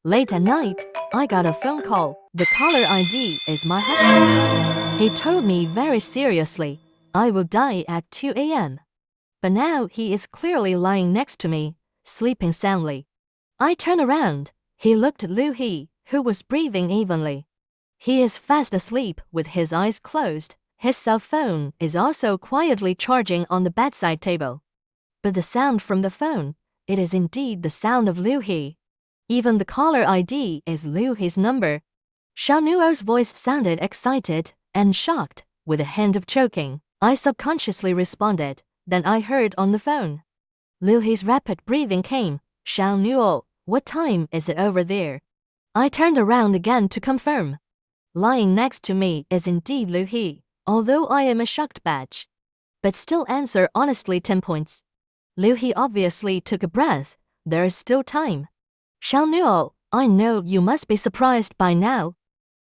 Late at night, I got a phone call. The caller ID is my husband. He told me very seriously, I will die at 2 a.m. But now he is clearly lying next to me, sleeping soundly. I turned around. He looked at Liu He, who was breathing evenly. He is fast asleep with his eyes closed. His cell phone is also quietly charging on the bedside table. But the sound from the phone, it is indeed the sound of Liu He. Even the caller ID is Liu He's number. Xiao Nuo's voice sounded excited and shocked, with a hint of choking. I subconsciously responded. Then I heard on the phone. Liu He's rapid breathing came. Xiao Nuo, what time is it over there? I turned around again to confirm. Lying next to me is indeed Liu He, although I am a shocked batch. But still answer honestly 10 points. Liu He obviously took a breath. There is still time. Xiao Nuo, I know you must be surprised by now.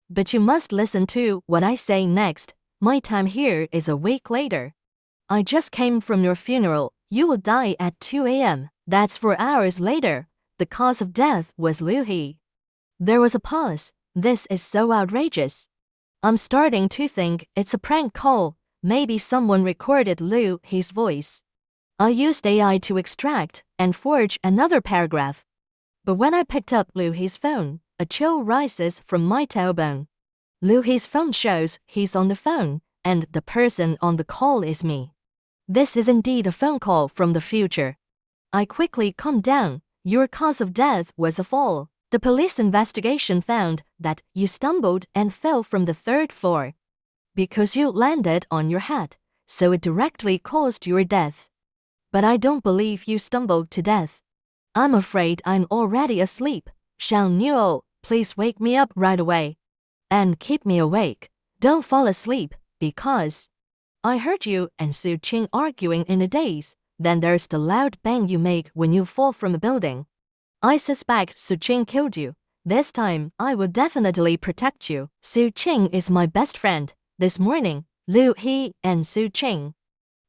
But you must listen to what I say next. My time here is a week later. I just came from your funeral. You will die at 2 a.m. That's 4 hours later. The cause of death was Liu He. There was a pause. This is so outrageous. I'm starting to think it's a prank call. Maybe someone recorded Liu He's voice. I used AI to extract and forge another paragraph. But when I picked up Liu He's phone, a chill rises from my tailbone. Liu He's phone shows he's on the phone, and the person on the call is me. This is indeed a phone call from the future. I quickly calmed down. Your cause of death was a fall. The police investigation found that you stumbled and fell from the 3rd floor. Because you landed on your head, so it directly caused your death. But I don't believe you stumbled to death. I'm afraid I'm already asleep. Xiao Nuo, please wake me up right away. And keep me awake. Don't fall asleep, because I heard you and Su Qing arguing in a daze. Then there's the loud bang you make when you fall from a building. I suspect Su Qing killed you. This time, I will definitely protect you. Su Qing is my best friend. This morning, Liu He and Su Qing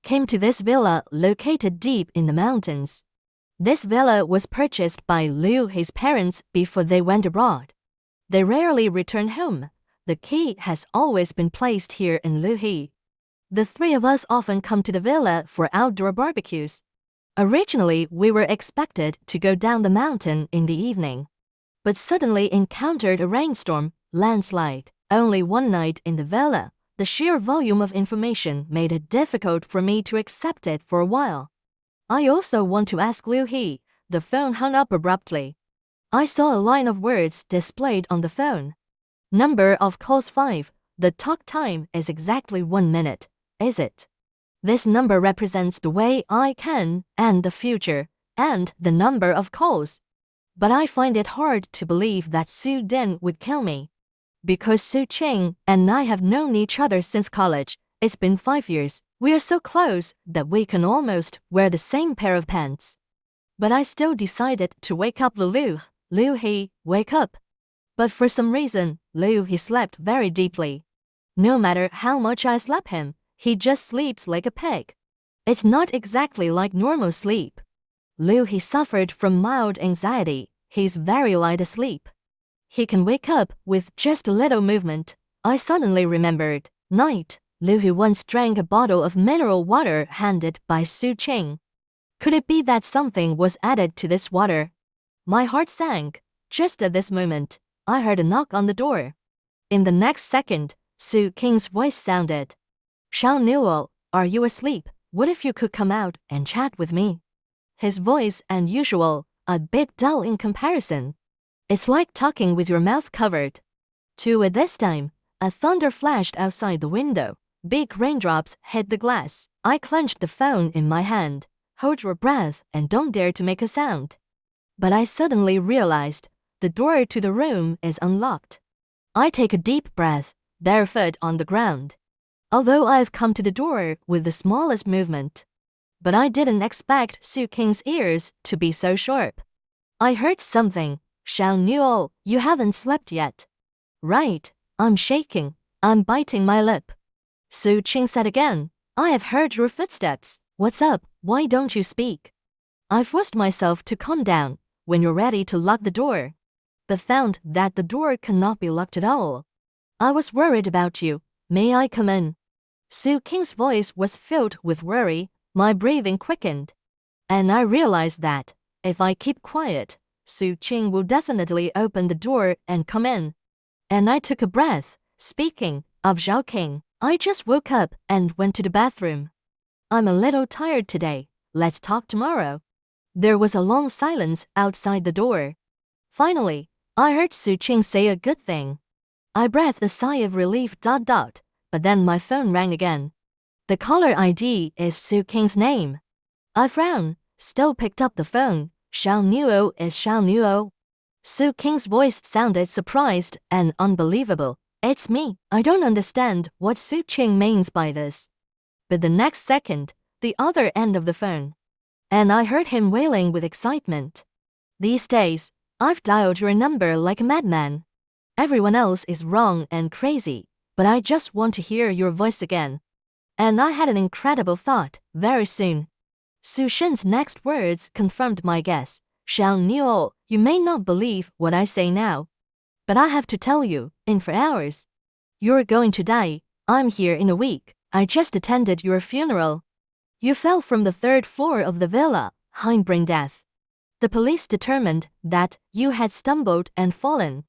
came to this villa located deep in the mountains. This villa was purchased by Liu He's parents before they went abroad. They rarely return home. The key has always been placed here in Liu He. The 3 of us often come to the villa for outdoor barbecues. Originally, we were expected to go down the mountain in the evening, but suddenly encountered a rainstorm, landslide. Only one night in the villa. The sheer volume of information made it difficult for me to accept it for a while. I also want to ask Liu He. The phone hung up abruptly. I saw a line of words displayed on the phone. Number of calls 5. The talk time is exactly 1 minute, is it? This number represents the way I can, and the future, and the number of calls. But I find it hard to believe that Su Den would kill me. Because Su Qing and I have known each other since college. It's been 5 years. We are so close that we can almost wear the same pair of pants. But I still decided to wake up Liu. Liu He, wake up. But for some reason, Liu He slept very deeply. No matter how much I slap him, he just sleeps like a pig. It's not exactly like normal sleep. Liu He suffered from mild anxiety. He's very light asleep. He can wake up with just a little movement. I suddenly remembered. Night. Liu He once drank a bottle of mineral water handed by Su Qing. Could it be that something was added to this water? My heart sank. Just at this moment, I heard a knock on the door. In the next second, Su Qing's voice sounded. Xiao Nuo, are you asleep? What if you could come out and chat with me? His voice, as usual, a bit dull in comparison. It's like talking with your mouth covered. At this time, a thunder flashed outside the window. Big raindrops hit the glass. I clenched the phone in my hand. Hold your breath and don't dare to make a sound. But I suddenly realized the door to the room is unlocked. I take a deep breath, barefoot on the ground. Although I've come to the door with the smallest movement. But I didn't expect Su Qing's ears to be so sharp. I heard something. Xiao Nuo, you haven't slept yet. Right, I'm shaking. I'm biting my lip. Su Qing said again, I have heard your footsteps. What's up? Why don't you speak? I forced myself to calm down. When you're ready to lock the door. but found that the door cannot be locked at all. I was worried about you. May I come in? Su Qing's voice was filled with worry. My breathing quickened. And I realized that, if I keep quiet, Su Qing will definitely open the door and come in. And I took a breath. Speaking of Zhao King, I just woke up and went to the bathroom. I'm a little tired today. Let's talk tomorrow. There was a long silence outside the door. Finally, I heard Su Qing say a good thing. I breathed a sigh of relief. But then my phone rang again. The caller ID is Su Qing's name. I frowned, still picked up the phone. Xiao Nuo is Xiao Nuo. Su Qing's voice sounded surprised and unbelievable. It's me. I don't understand what Su Qing means by this. But the next second, the other end of the phone. And I heard him wailing with excitement. These days, I've dialed your number like a madman. Everyone else is wrong and crazy, but I just want to hear your voice again. And I had an incredible thought. Very soon, Su Shen's next words confirmed my guess. Xiao Nuo, you may not believe what I say now, but I have to tell you, in 4 hours, you're going to die. I'm here in a week. I just attended your funeral. You fell from the 3rd floor of the villa, brain death. The police determined that you had stumbled and fallen.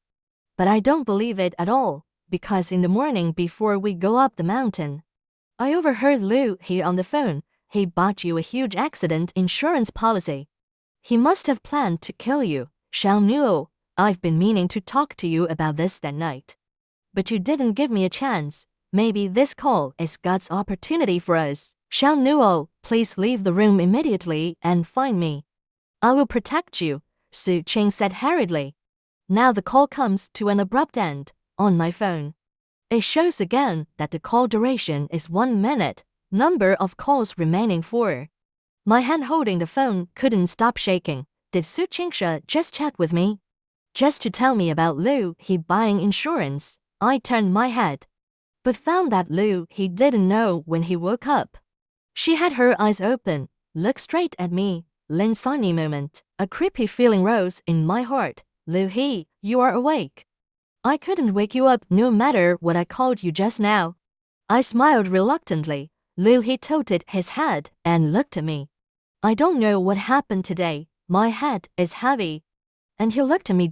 But I don't believe it at all, because in the morning before we go up the mountain, I overheard Lu He on the phone. He bought you a huge accident insurance policy. He must have planned to kill you. Xiao Nuo, I've been meaning to talk to you about this that night. But you didn't give me a chance. Maybe this call is God's opportunity for us. Xiao Nuo, please leave the room immediately and find me. I will protect you, Su Qing said hurriedly. Now the call comes to an abrupt end. On my phone, it shows again that the call duration is 1 minute. Number of calls remaining 4. My hand holding the phone couldn't stop shaking. Did Su Qingsha just chat with me? Just to tell me about Lu He buying insurance? I turned my head, but found that Lu He didn't know when he woke up. She had her eyes open, looked straight at me. Lin Sani moment. A creepy feeling rose in my heart. Lu He, you are awake. I couldn't wake you up no matter what I called you just now. I smiled reluctantly. Lu He tilted his head and looked at me. I don't know what happened today. My head is heavy. And he looked at me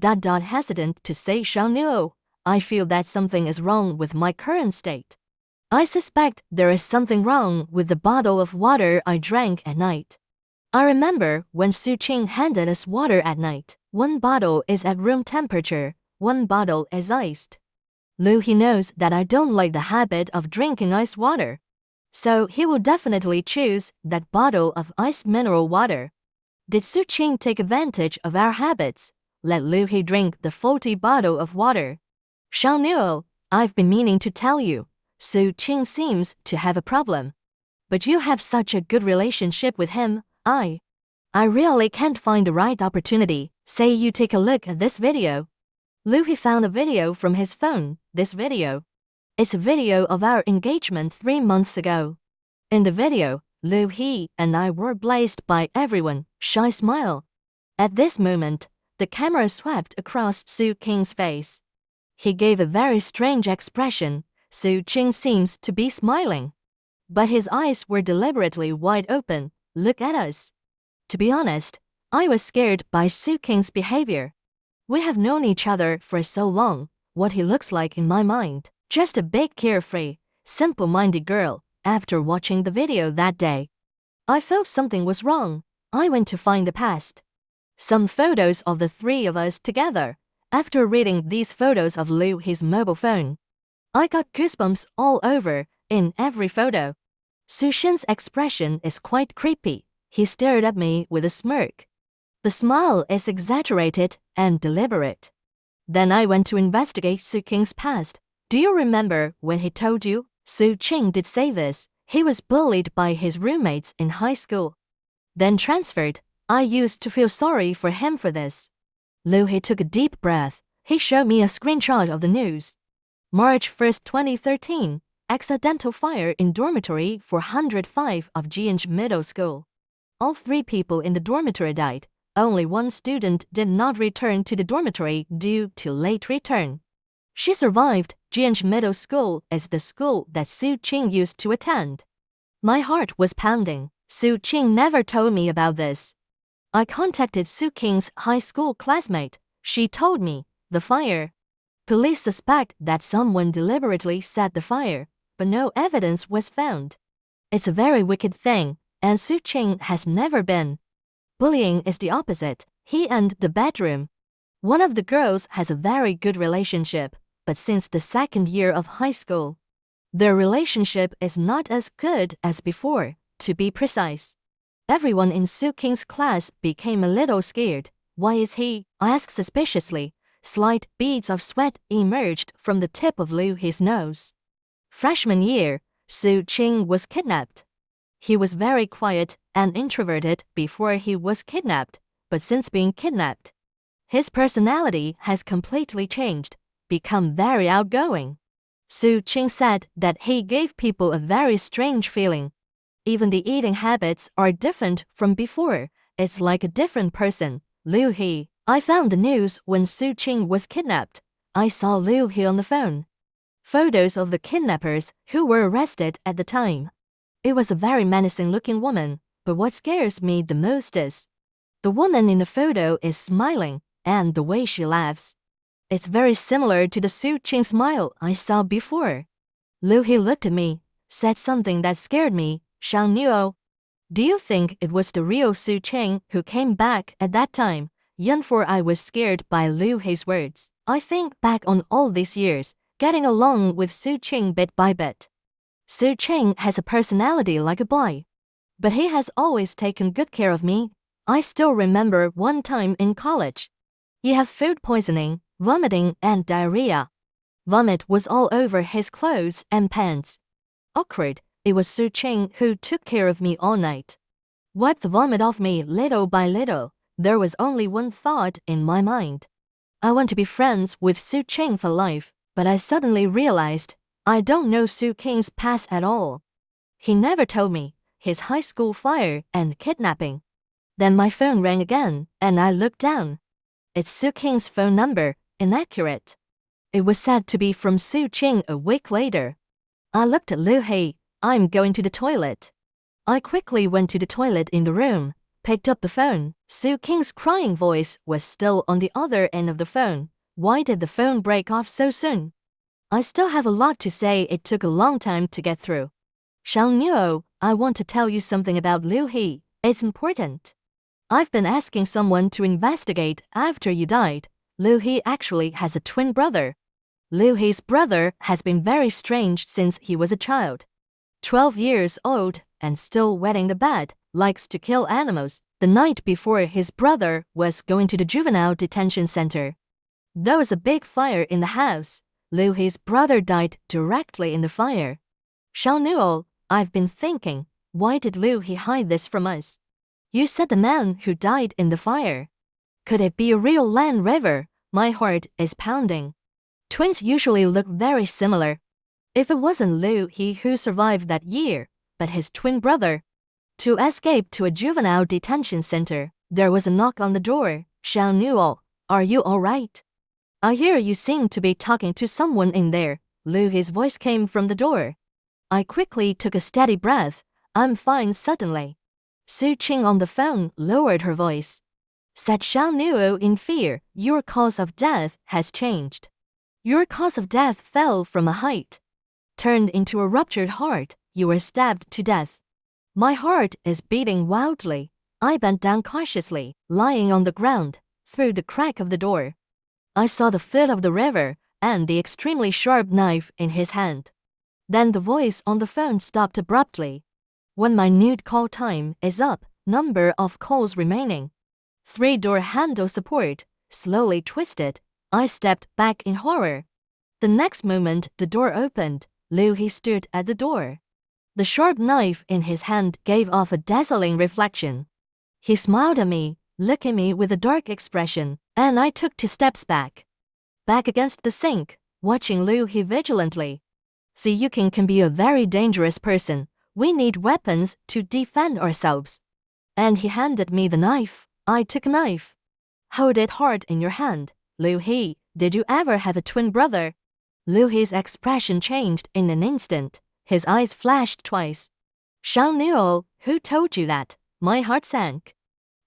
hesitant to say Xiao Nuo. I feel that something is wrong with my current state. I suspect there is something wrong with the bottle of water I drank at night. I remember when Su Qing handed us water at night. 1 bottle is at room temperature, 1 bottle is iced. Lu He knows that I don't like the habit of drinking ice water, so he will definitely choose that bottle of iced mineral water. Did Su Qing take advantage of our habits? Let Lu He drink the faulty bottle of water. Xiao Nuo, I've been meaning to tell you, Su Qing seems to have a problem. But you have such a good relationship with him. I really can't find the right opportunity. Say you take a look at this video. Lu He found a video from his phone. This video. It's a video of our engagement 3 months ago. In the video, Lu He and I were blazed by everyone. Shy smile. At this moment, the camera swept across Su Qing's face. He gave a very strange expression. Su Qing seems to be smiling, but his eyes were deliberately wide open. Look at us. To be honest, I was scared by Su Qing's behavior. We have known each other for so long. What he looks like in my mind, just a big carefree, simple-minded girl. After watching the video that day, I felt something was wrong. I went to find the past. Some photos of the 3 of us together. After reading these photos of Lu He's mobile phone, I got goosebumps all over, in every photo. Su Shen's expression is quite creepy. He stared at me with a smirk. The smile is exaggerated and deliberate. Then I went to investigate Su Qing's past. Do you remember when he told you? Su Qing did say this. He was bullied by his roommates in high school, then transferred. I used to feel sorry for him for this. Lu He took a deep breath. He showed me a screenshot of the news. March 1, 2013. Accidental fire in dormitory 405 of Jianzhi Middle School. All 3 people in the dormitory died. only one student did not return to the dormitory due to late return. She survived. Jianzhi Middle School is the school that Su Qing used to attend. My heart was pounding. Su Qing never told me about this. I contacted Su Qing's high school classmate. She told me, the fire. Police suspect that someone deliberately set the fire, but no evidence was found. It's a very wicked thing, and Su Qing has never been. Bullying is the opposite. He and the bedroom. One of the girls has a very good relationship, but since the second year of high school, their relationship is not as good as before, to be precise. Everyone in Su Qing's class became a little scared. Why is he? I asked suspiciously. Slight beads of sweat emerged from the tip of Liu He's nose. Freshman year, Su Qing was kidnapped. He was very quiet and introverted before he was kidnapped, but since being kidnapped, his personality has completely changed, become very outgoing. Su Qing said that he gave people a very strange feeling. Even the eating habits are different from before. It's like a different person. Liu He. I found the news when Su Qing was kidnapped. I saw Liu He on the phone. Photos of the kidnappers who were arrested at the time. It was a very menacing-looking woman, but what scares me the most is the woman in the photo is smiling, and the way she laughs. It's very similar to the Su Qing smile I saw before. Liu He looked at me, said something that scared me. Shang Nuo. Do you think it was the real Su Qing who came back at that time? Yan, for I was scared by Liu He's words. I think back on all these years, getting along with Su Qing bit by bit. Su Qing has a personality like a boy, but he has always taken good care of me. I still remember one time in college. He had food poisoning, vomiting and diarrhea. Vomit was all over his clothes and pants. Awkward. It was Su Qing who took care of me all night. Wiped the vomit off me little by little. There was only one thought in my mind. I want to be friends with Su Qing for life, but I suddenly realized I don't know Su Qing's past at all. He never told me his high school fire and kidnapping. Then my phone rang again, and I looked down. It's Su Qing's phone number, inaccurate. It was said to be from Su Qing a week later. I looked at Liu He. I'm going to the toilet. I quickly went to the toilet in the room, picked up the phone. Su Qing's crying voice was still on the other end of the phone. Why did the phone break off so soon? I still have a lot to say. It took a long time to get through. Shang Nuo, I want to tell you something about Liu He. It's important. I've been asking someone to investigate after you died. Liu He actually has a twin brother. Liu He's brother has been very strange since he was a child. 12 years old and still wetting the bed, likes to kill animals. The night before his brother was going to the juvenile detention center, there was a big fire in the house. Liu He's brother died directly in the fire. Shao Nuo, I've been thinking, why did Liu He hide this from us? You said the man who died in the fire. Could it be a real land river? My heart is pounding. Twins usually look very similar. If it wasn't Liu He who survived that year, but his twin brother. To escape to a juvenile detention center, there was a knock on the door. Shao Nuo, are you all right? I hear you seem to be talking to someone in there. Liu He's voice came from the door. I quickly took a steady breath. I'm fine suddenly. Su Qing on the phone lowered her voice. Said Shao Nuo in fear, your cause of death has changed. Your cause of death fell from a height. Turned into a ruptured heart, you were stabbed to death. My heart is beating wildly. I bent down cautiously, lying on the ground, through the crack of the door. I saw the foot of the river and the extremely sharp knife in his hand. Then the voice on the phone stopped abruptly. When my nude call time is up, number of calls remaining. 3-door handle support, slowly twisted. I stepped back in horror. The next moment the door opened. Liu He stood at the door. The sharp knife in his hand gave off a dazzling reflection. He smiled at me, looking at me with a dark expression, and I took 2 steps back. Back against the sink, watching Liu He vigilantly. See, you can be a very dangerous person. We need weapons to defend ourselves. And he handed me the knife. I took a knife. Hold it hard in your hand, Liu He. Did you ever have a twin brother? Liu He's expression changed in an instant. His eyes flashed twice. Xiao Nuo, who told you that? My heart sank.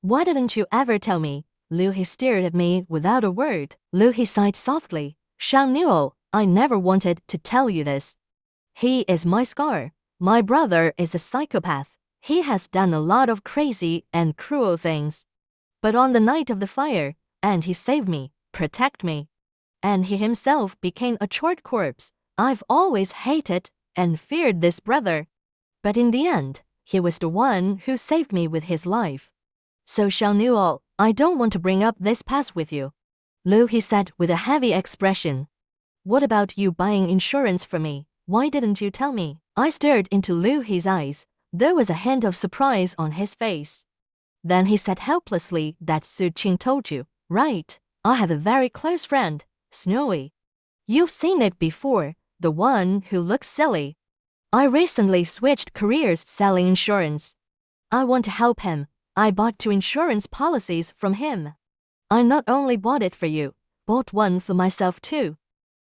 Why didn't you ever tell me? Liu He stared at me without a word. Liu He sighed softly. Xiao Nuo, I never wanted to tell you this. He is my scar. My brother is a psychopath. He has done a lot of crazy and cruel things. But on the night of the fire, and he saved me, protect me. And he himself became a charred corpse. I've always hated and feared this brother. But in the end, he was the one who saved me with his life. So Xiao Nuo, I don't want to bring up this past with you. Liu He said with a heavy expression. What about you buying insurance for me? Why didn't you tell me? I stared into Liu He's eyes. There was a hint of surprise on his face. Then he said helplessly that Su Qing told you, right? I have a very close friend, Snowy. You've seen it before, the one who looks silly. I recently switched careers selling insurance. I want to help him. I bought 2 insurance policies from him. I not only bought it for you, bought one for myself too.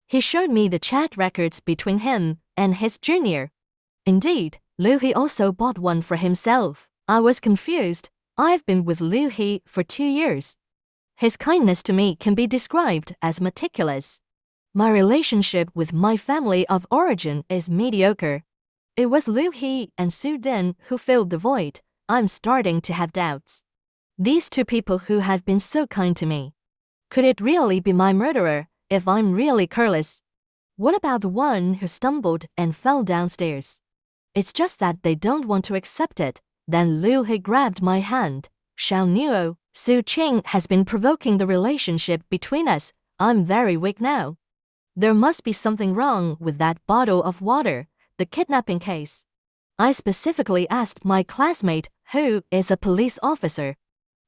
He showed me the chat records between him and his junior. Indeed, Liu He also bought one for himself. I was confused. I've been with Liu He for 2 years. His kindness to me can be described as meticulous. My relationship with my family of origin is mediocre. It was Liu He and Su Din who filled the void. I'm starting to have doubts. These 2 people who have been so kind to me. Could it really be my murderer if I'm really careless? What about the one who stumbled and fell downstairs? It's just that they don't want to accept it. Then Liu He grabbed my hand. Xiao Nuo, Su Qing has been provoking the relationship between us. I'm very weak now. There must be something wrong with that bottle of water, the kidnapping case. I specifically asked my classmate, who is a police officer.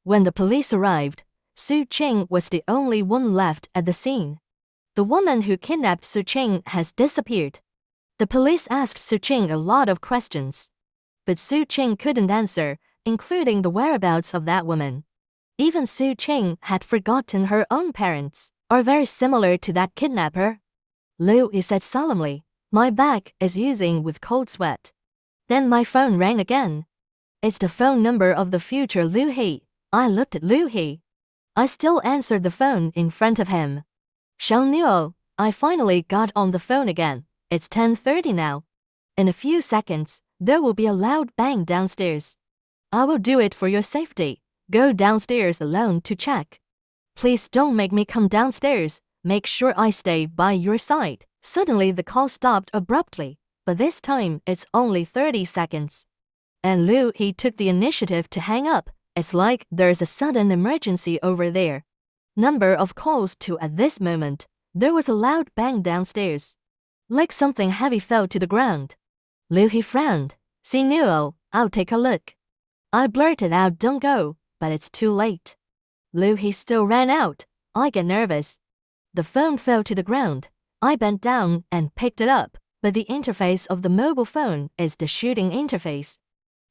When the police arrived, Su Qing was the only one left at the scene. The woman who kidnapped Su Qing has disappeared. The police asked Su Qing a lot of questions. But Su Qing couldn't answer, including the whereabouts of that woman. Even Su Qing had forgotten her own parents, are very similar to that kidnapper. Liu He said solemnly, my back is oozing with cold sweat. Then my phone rang again. It's the phone number of the future Liu He. I looked at Liu He. I still answered the phone in front of him. Xiao Nuo, I finally got on the phone again. It's 10:30 now. In a few seconds, there will be a loud bang downstairs. I will do it for your safety. Go downstairs alone to check. Please don't make me come downstairs. Make sure I stay by your side. Suddenly the call stopped abruptly, but this time it's only 30 seconds. And Liu He took the initiative to hang up. It's like there's a sudden emergency over there. Number of calls to at this moment. There was a loud bang downstairs. Like something heavy fell to the ground. Liu He frowned. See Nuo, I'll take a look. I blurted out don't go, but it's too late. Liu He still ran out. I get nervous. The phone fell to the ground. I bent down and picked it up, but the interface of the mobile phone is the shooting interface.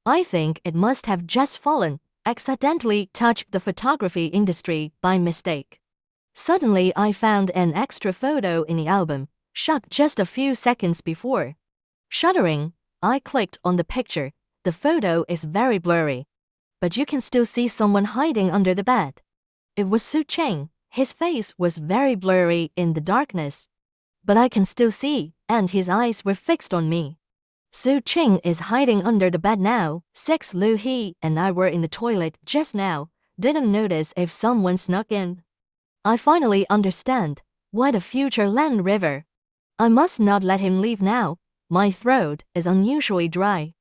I think it must have just fallen, accidentally touched the photography industry by mistake. Suddenly I found an extra photo in the album, shot just a few seconds before. Shuddering, I clicked on the picture. The photo is very blurry, but you can still see someone hiding under the bed. It was Su Qing. His face was very blurry in the darkness, but I can still see, and his eyes were fixed on me. Su Qing is hiding under the bed now. 6 Liu He and I were in the toilet just now. Didn't notice if someone snuck in. I finally understand. Why the future Lan River? I must not let him leave now. My throat is unusually dry.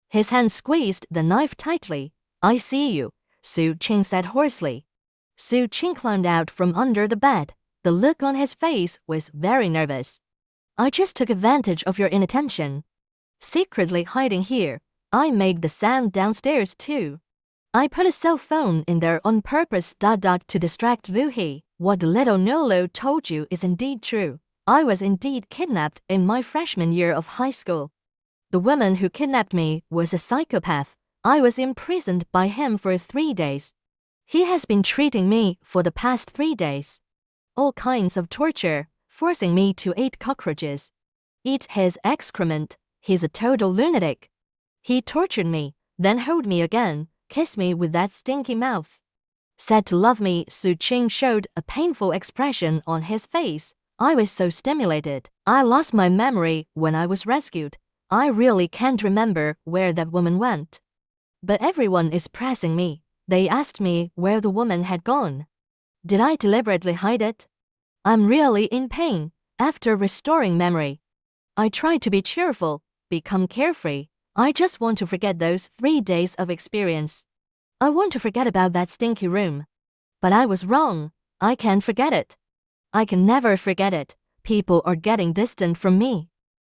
His hand squeezed the knife tightly. I see you, Su Qing said hoarsely. Su Qing climbed out from under the bed. The look on his face was very nervous. I just took advantage of your inattention. Secretly hiding here, I made the sound downstairs too. I put a cell phone in there on purpose. To distract Liu He. What the little Nolo told you is indeed true. I was indeed kidnapped in my freshman year of high school. The woman who kidnapped me was a psychopath. I was imprisoned by him for 3 days. He has been treating me for the past 3 days. All kinds of torture, forcing me to eat cockroaches. Eat his excrement. He's a total lunatic. He tortured me, then hold me again, kiss me with that stinky mouth. Said to love me. Su Qing showed a painful expression on his face. I was so stimulated. I lost my memory when I was rescued. I really can't remember where that woman went. But everyone is pressing me. They asked me where the woman had gone. Did I deliberately hide it? I'm really in pain. After restoring memory, I try to be cheerful, become carefree. I just want to forget those 3 days of experience. I want to forget about that stinky room. But I was wrong. I can't forget it. I can never forget it. People are getting distant from me.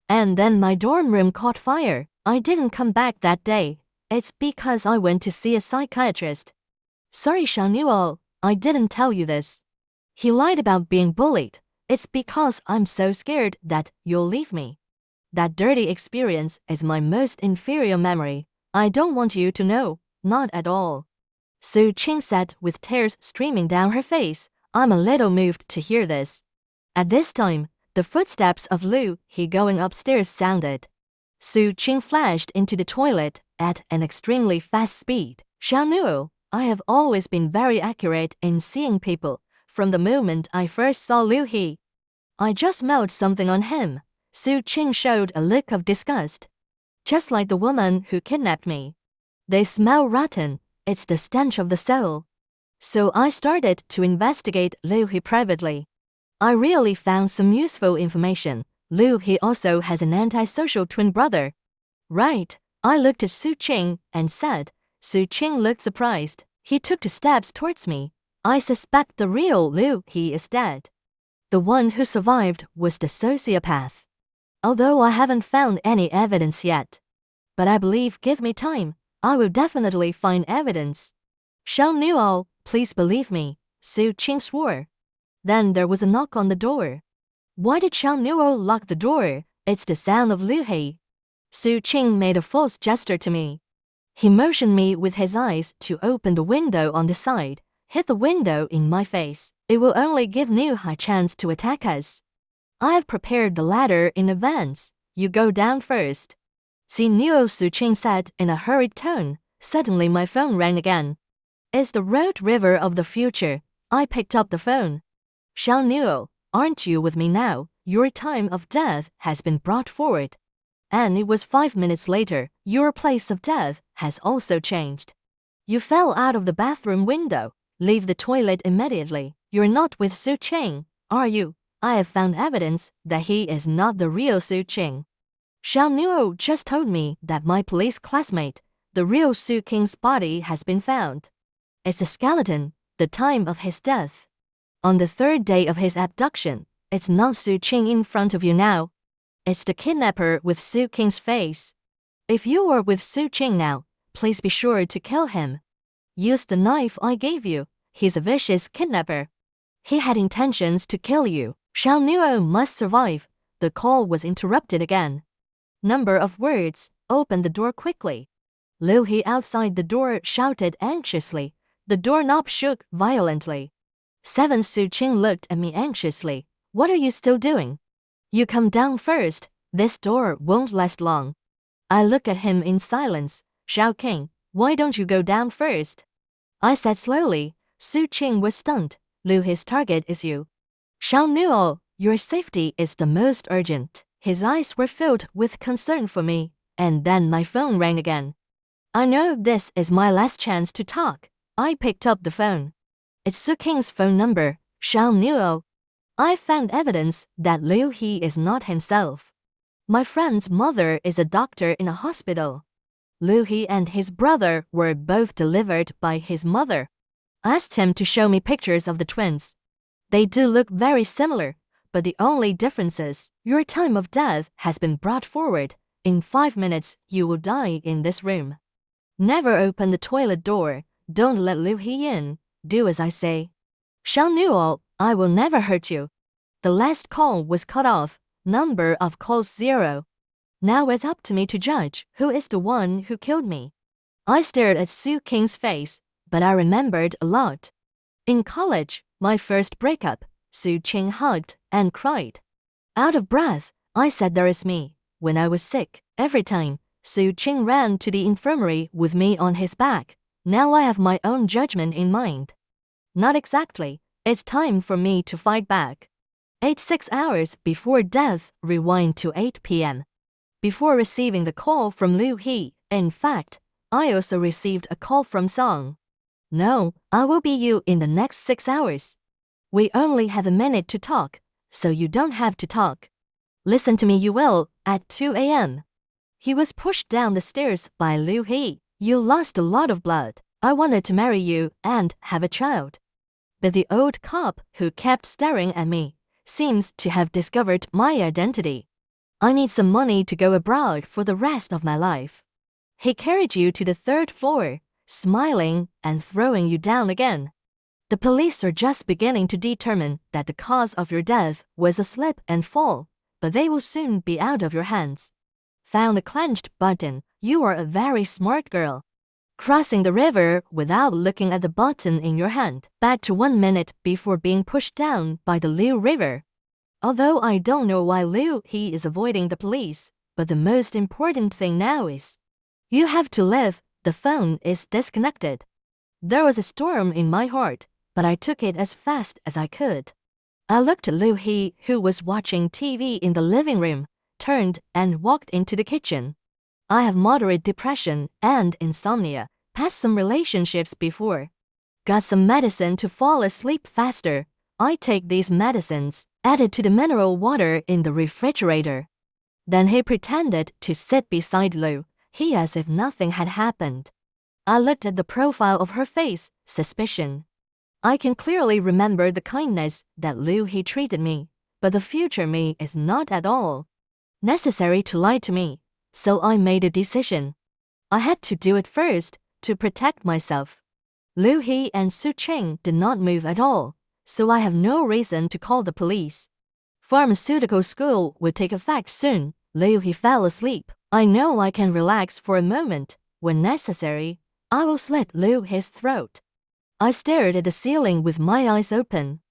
And then my dorm room caught fire. I didn't come back that day. It's because I went to see a psychiatrist. Sorry, Xiaonuo, I didn't tell you this. He lied about being bullied. It's because I'm so scared that you'll leave me. That dirty experience is my most inferior memory. I don't want you to know, not at all. Su Qing said with tears streaming down her face. I'm a little moved to hear this. At this time, the footsteps of Liu He going upstairs sounded. Su Qing flashed into the toilet at an extremely fast speed. Xiaonuo, I have always been very accurate in seeing people. From the moment I first saw Liu He, I just smelled something on him. Su Qing showed a look of disgust. Just like the woman who kidnapped me. They smell rotten. It's the stench of the soul. So I started to investigate Liu He privately. I really found some useful information. Liu He also has an antisocial twin brother. Right. I looked at Su Qing and said. Su Qing looked surprised. He took 2 steps towards me. I suspect the real Liu He is dead. The one who survived was the sociopath. Although I haven't found any evidence yet. But I believe give me time, I will definitely find evidence. Xiaonuo, please believe me, Su Qing swore. Then there was a knock on the door. Why did Xiaonuo lock the door? It's the sound of Liu He. Su Qing made a false gesture to me. He motioned me with his eyes to open the window on the side. Hit the window in my face. It will only give Liu He a chance to attack us. I have prepared the ladder in advance. You go down first. See Nuo, Su Qing said in a hurried tone. Suddenly my phone rang again. It's the Road River of the future. I picked up the phone. Xiaonuo, aren't you with me now? Your time of death has been brought forward. And it was 5 minutes later. Your place of death has also changed. You fell out of the bathroom window. Leave the toilet immediately. You're not with Su Qing, are you? I have found evidence that he is not the real Su Qing. Xiaonuo just told me that my police classmate, the real Su Qing's body has been found. It's a skeleton, the time of his death. On the 3rd day of his abduction, it's not Su Qing in front of you now. It's the kidnapper with Su Qing's face. If you are with Su Qing now, please be sure to kill him. Use the knife I gave you. He's a vicious kidnapper. He had intentions to kill you. Xiaonuo must survive. The call was interrupted again. Number of words. Open the door quickly. Liu He outside the door shouted anxiously. The doorknob shook violently. 7. Su Qing looked at me anxiously. What are you still doing? You come down first. This door won't last long. I looked at him in silence. Xiaoqing, why don't you go down first? I said slowly. Su Qing was stunned. Liu He's target is you. Xiaonuo, your safety is the most urgent. His eyes were filled with concern for me, and then my phone rang again. I know this is my last chance to talk. I picked up the phone. It's Su Qing's phone number. Xiaonuo. I found evidence that Liu He is not himself. My friend's mother is a doctor in a hospital. Liu He and his brother were both delivered by his mother. I asked him to show me pictures of the twins. They do look very similar, but the only difference is your time of death has been brought forward. In 5 minutes, you will die in this room. Never open the toilet door. Don't let Liu He in. Do as I say. Xiaonuo, I will never hurt you. The last call was cut off. Number of calls 0. Now it's up to me to judge who is the one who killed me. I stared at Su Qing's face. but I remembered a lot. In college, my first breakup, Su Qing hugged and cried. Out of breath, I said there is me. When I was sick, every time, Su Qing ran to the infirmary with me on his back. Now I have my own judgment in mind. Not exactly. It's time for me to fight back. 6 hours before death, rewind to 8 p.m. Before receiving the call from Liu He, in fact, I also received a call from Song. No, I will be you in the next 6 hours. We only have a minute to talk, so you don't have to talk. Listen to me, you will, at 2 a.m. He was pushed down the stairs by Liu He. You lost a lot of blood. I wanted to marry you and have a child. But the old cop who kept staring at me seems to have discovered my identity. I need some money to go abroad for the rest of my life. He carried you to the 3rd floor, smiling and throwing you down again. The police are just beginning to determine that the cause of your death was a slip and fall, but they will soon be out of your hands. Found a clenched button. You are a very smart girl. Crossing the river without looking at the button in your hand. Back to 1 minute before being pushed down by the Liu River. Although I don't know why Liu He is avoiding the police, but the most important thing now is you have to live. The phone is disconnected. There was a storm in my heart, but I took it as fast as I could. I looked at Liu He, who was watching TV in the living room, turned and walked into the kitchen. I have moderate depression and insomnia, passed some relationships before. Got some medicine to fall asleep faster. I take these medicines, added to the mineral water in the refrigerator. Then he pretended to sit beside Liu He as if nothing had happened. I looked at the profile of her face, suspicion. I can clearly remember the kindness that Liu He treated me, but the future me is not at all necessary to lie to me. So I made a decision. I had to do it first, to protect myself. Liu He and Su Qing did not move at all, so I have no reason to call the police. Pharmaceutical school would take effect soon. Liu He fell asleep. I know I can relax for a moment. When necessary, I will slit Liu He's throat. I stared at the ceiling with my eyes open.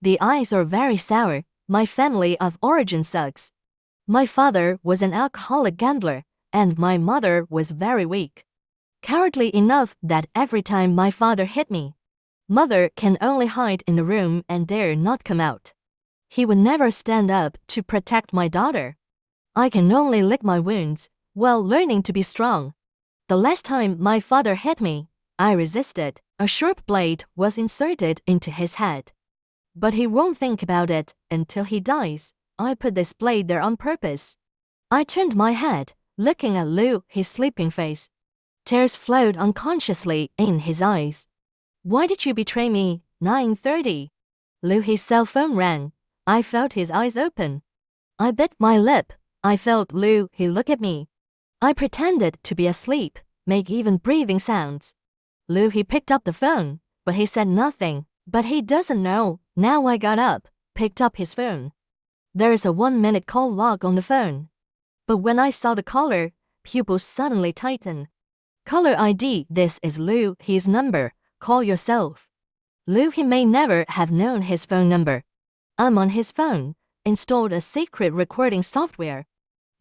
The eyes are very sour. My family of origin sucks. My father was an alcoholic gambler, and my mother was very weak. Cowardly enough that every time my father hit me, mother can only hide in the room and dare not come out. He would never stand up to protect my daughter. I can only lick my wounds while learning to be strong. The last time my father hit me, I resisted. A sharp blade was inserted into his head. But he won't think about it until he dies. I put this blade there on purpose. I turned my head, looking at Liu He's sleeping face. Tears flowed unconsciously in his eyes. Why did you betray me? 9:30. Liu He's cell phone rang. I felt his eyes open. I bit my lip. I felt Liu He look at me. I pretended to be asleep, make even breathing sounds. Liu He picked up the phone, but he said nothing. But he doesn't know. Now I got up, picked up his phone. There is a 1-minute call log on the phone. But when I saw the caller, pupils suddenly tightened. Caller ID, this is Liu He's number. Call yourself. Liu He may never have known his phone number. I'm on his phone, installed a secret recording software.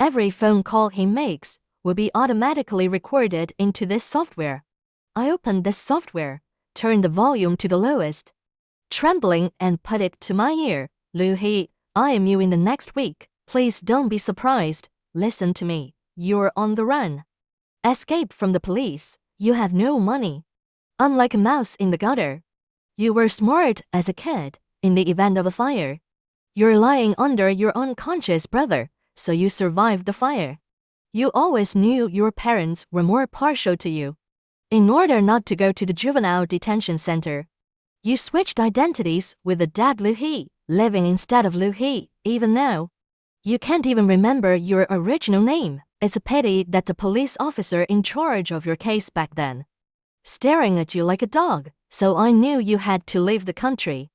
Every phone call he makes will be automatically recorded into this software. I opened this software, turned the volume to the lowest, trembling, and put it to my ear. Liu He, I am you in the next week. Please don't be surprised. Listen to me. You're on the run. Escape from the police. You have no money. I'm like a mouse in the gutter. You were smart as a kid in the event of a fire. You're lying under your unconscious brother, so you survived the fire. You always knew your parents were more partial to you. In order not to go to the juvenile detention center, you switched identities with the dad Liu He, living instead of Liu He. Even now, you can't even remember your original name. It's a pity that the police officer in charge of your case back then staring at you like a dog, so I knew you had to leave the country.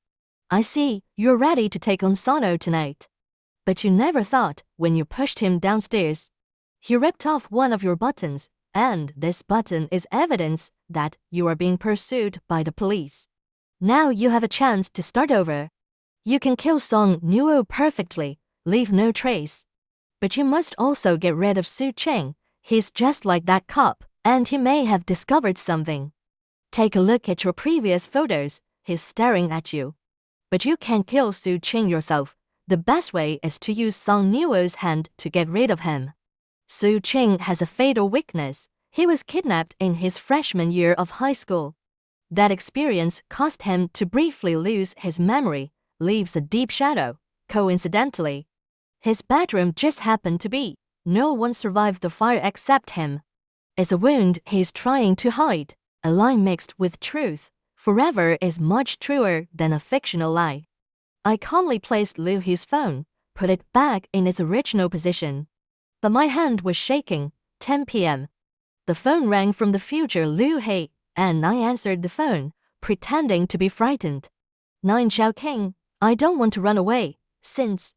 I see, you're ready to take on Sano tonight. But you never thought, when you pushed him downstairs, he ripped off one of your buttons, and this button is evidence that you are being pursued by the police. Now you have a chance to start over. You can kill Song Nuo perfectly, leave no trace. But you must also get rid of Su Cheng. He's just like that cop, and he may have discovered something. Take a look at your previous photos, he's staring at you. But you can't kill Su Cheng yourself. The best way is to use Song Nuo's hand to get rid of him. Su Cheng has a fatal weakness. He was kidnapped in his freshman year of high school. That experience caused him to briefly lose his memory, leaves a deep shadow. Coincidentally, his bedroom just happened to be. No one survived the fire except him. It's a wound he's trying to hide, a lie mixed with truth. Forever is much truer than a fictional lie. I calmly placed Liu He's phone, put it back in its original position. But my hand was shaking. 10 p.m. The phone rang from the future Liu He, and I answered the phone, pretending to be frightened. 9 Xiaoqing, I don't want to run away, since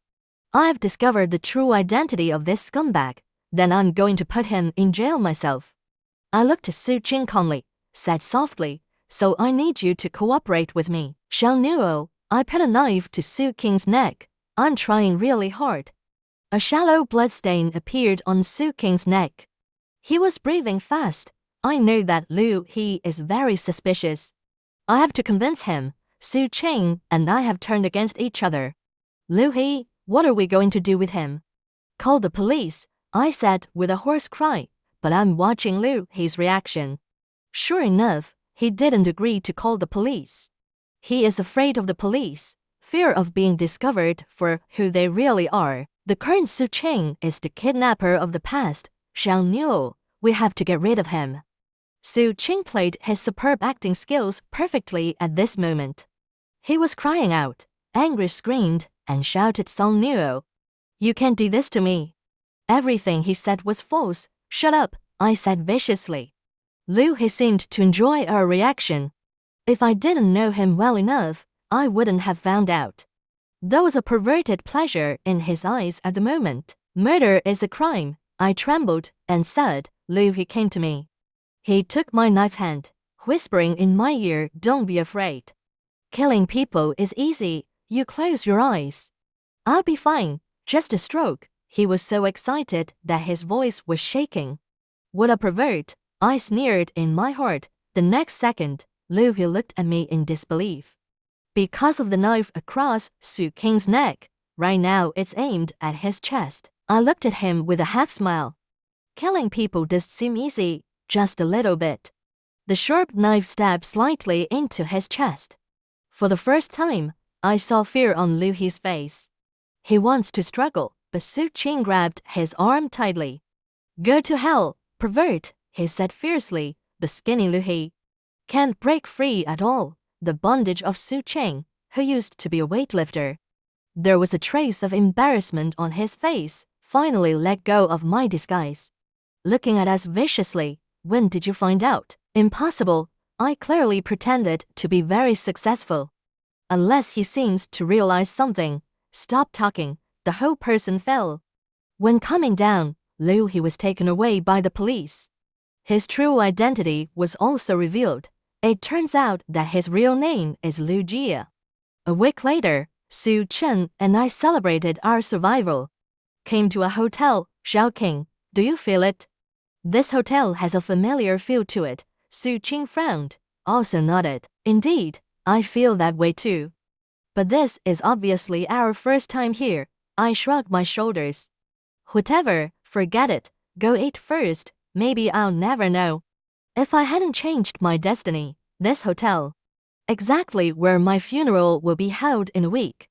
I've discovered the true identity of this scumbag, then I'm going to put him in jail myself. I looked at Su Cheng calmly, said softly, so I need you to cooperate with me. Xiao Nuo, I put a knife to Su King's neck. I'm trying really hard. A shallow bloodstain appeared on Su King's neck. He was breathing fast. I know that Liu He is very suspicious. I have to convince him. Su Cheng and I have turned against each other. Liu He, what are we going to do with him? Call the police, I said with a hoarse cry, but I'm watching Liu He's reaction. Sure enough, he didn't agree to call the police. He is afraid of the police, fear of being discovered for who they really are. The current Su Cheng is the kidnapper of the past, Xiao Nuo. We have to get rid of him. Su Cheng played his superb acting skills perfectly at this moment. He was crying out, angry screamed, and shouted Song Nuo. You can't do this to me. Everything he said was false. Shut up, I said viciously. Liu He seemed to enjoy our reaction. If I didn't know him well enough, I wouldn't have found out. There was a perverted pleasure in his eyes at the moment. Murder is a crime, I trembled and said. Liu He came to me. He took my knife hand, whispering in my ear, don't be afraid. Killing people is easy, you close your eyes. I'll be fine, just a stroke. He was so excited that his voice was shaking. What a pervert, I sneered in my heart. The next second, Liu He looked at me in disbelief. Because of the knife across Su King's neck, right now it's aimed at his chest. I looked at him with a half smile. Killing people does seem easy, just a little bit. The sharp knife stabbed slightly into his chest. For the first time, I saw fear on Liu He's face. He wants to struggle, but Su Cheng grabbed his arm tightly. Go to hell, pervert, he said fiercely. The skinny Liu He can't break free at all. The bondage of Su Cheng, who used to be a weightlifter. There was a trace of embarrassment on his face. Finally let go of my disguise. Looking at us viciously, when did you find out? Impossible, I clearly pretended to be very successful. Unless he seems to realize something. Stop talking, the whole person fell. When coming down, Liu He was taken away by the police. His true identity was also revealed. It turns out that his real name is Liu Jie. A week later, Su Chen and I celebrated our survival. Came to a hotel, Xiaoqing, do you feel it? This hotel has a familiar feel to it. Su Cheng frowned, also nodded. Indeed, I feel that way too. But this is obviously our first time here. I shrugged my shoulders. Whatever, forget it, go eat first, maybe I'll never know. If I hadn't changed my destiny, this hotel, exactly where my funeral will be held in a week,